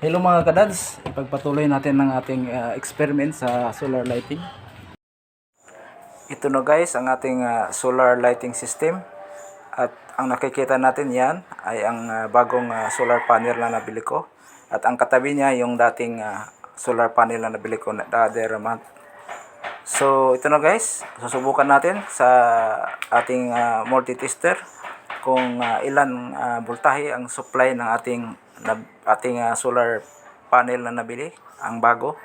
Hello mga kadads, ipagpatuloy natin ang ating experiment sa solar lighting. Ito na guys ang ating solar lighting system. At ang nakikita natin yan ay ang bagong solar panel na nabili ko. At ang katabi niya yung dating solar panel na nabili ko na the other month. So ito na guys, susubukan natin sa ating multi-tester kung ilan voltahe ang supply ng ating solar panel na nabili, ang bago.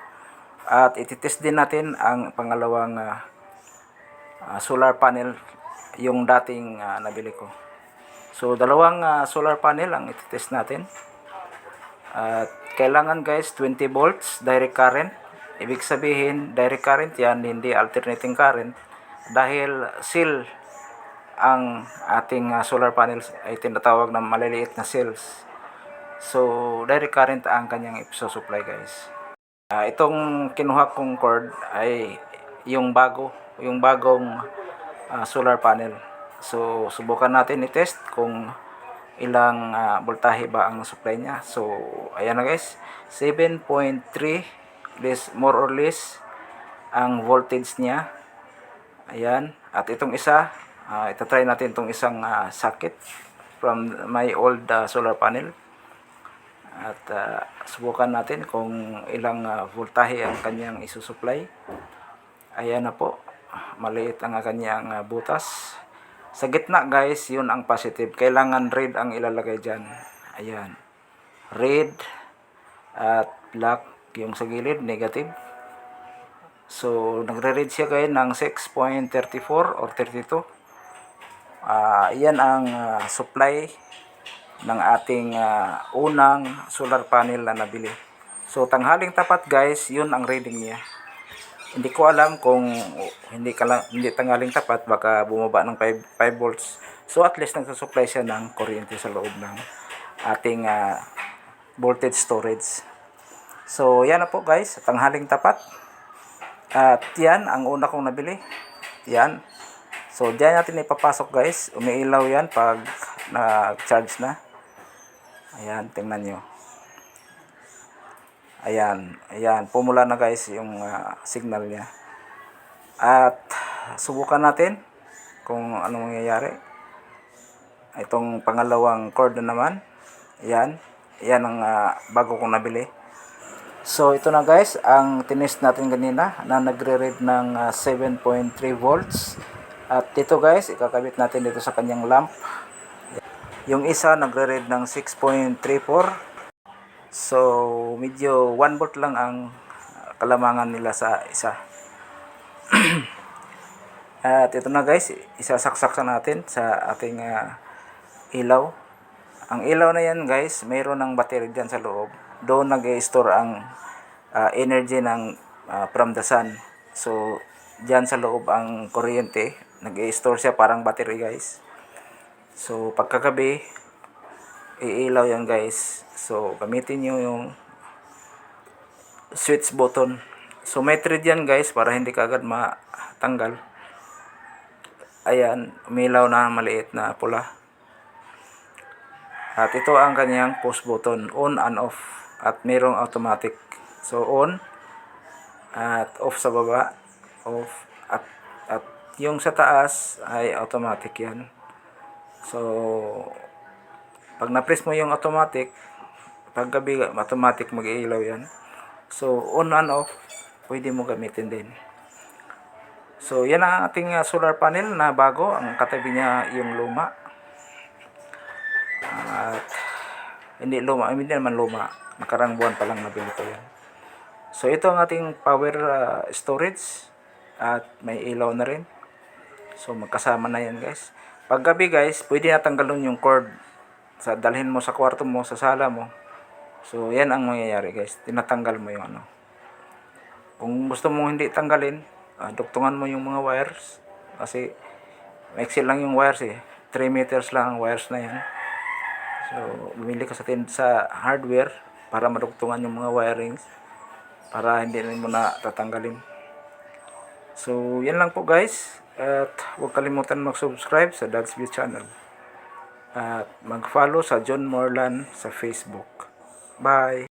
At ititest din natin ang pangalawang solar panel, yung dating nabili ko. So dalawang solar panel ang ititest natin. At kailangan guys 20 volts direct current. Ibig sabihin direct current yan, hindi alternating current, dahil seal ang ating solar panels ay tinatawag na maliliit na cells. So direct current ang kanyang iso-supply guys. Itong kinuha kong cord ay yung bagong solar panel. So subukan natin i-test kung ilang voltahe ba ang supply niya. So ayan na guys, 7.3 more or less ang voltage niya. Ayan, at itong isa, itatry natin itong isang socket from my old solar panel. At subukan natin kung ilang voltahe ang kanyang isusupply. Ayan na po, maliit ang kanyang butas. Sa gitna guys, yun ang positive. Kailangan red ang ilalagay dyan. Ayan, red, at black yung sa gilid, negative. So nagre-read siya guys ng 6.34 or 32. Iyan ang supply ng ating unang solar panel na nabili. So tanghaling tapat guys, yun ang reading niya. Hindi ko alam kung hindi tanghaling tapat, baka bumaba ng 5 volts. So at least nagsusupply siya ng kuryente sa loob ng ating voltage storage. So yan na po guys, tanghaling tapat. At yan ang una kong nabili. Yan. So diyan natin ipapasok guys. Umiilaw yan pag na-charge na. Ayan, tingnan nyo. Ayan, ayan, pumula na guys yung signal niya. At subukan natin kung anong mangyayari. Itong pangalawang cord na naman. Ayan, ayan ang bago kong nabili. So ito na guys, ang tinest natin kanina na nagre-read ng 7.3 volts. At dito guys, ikakabit natin dito sa kanyang lamp. Yung isa nagre-read ng 6.34. So medyo 1 volt lang ang kalamangan nila sa isa. At ito na guys, isasaksak natin sa ating ilaw. Ang ilaw na yan guys, mayroon ng battery dyan sa loob. Doon nag-i-store ang energy ng from the sun. So dyan sa loob ang kuryente, nag-i-store siya parang battery guys. So pagkagabi, iilaw yan guys. So gamitin nyo yung switch button. So may thread yan guys para hindi kagad matanggal. Ayan, umilaw na maliit na pula. At ito ang kanyang push button, on and off. At mayroong automatic. So on at off sa baba, off, at yung sa taas ay automatic yan. So pag na-press mo yung automatic, pag gabi automatic mag-iilaw yan. So on and off, pwede mo gamitin din. So yan ang ating solar panel na bago. Ang katabi niya yung luma. At hindi naman luma, nakarang buwan pa lang nabili ko yan. So ito ang ating power storage. At may ilaw na rin. So magkasama na yan guys. Pag gabi guys, pwede natanggalin yung cord. Dalhin mo sa kwarto mo, sa sala mo. So yan ang mangyayari guys, tinatanggal mo yung Kung gusto mo hindi tanggalin, dugtungan mo yung mga wires. Kasi maiksi lang yung wires 3 meters lang ang wires na yan. So bumili ka sa hardware para madugtungan yung mga wirings, para hindi mo na tatanggalin. So yan lang po guys. At huwag kalimutan mag-subscribe sa Dad's View channel. At mag-follow sa John Morlan sa Facebook. Bye!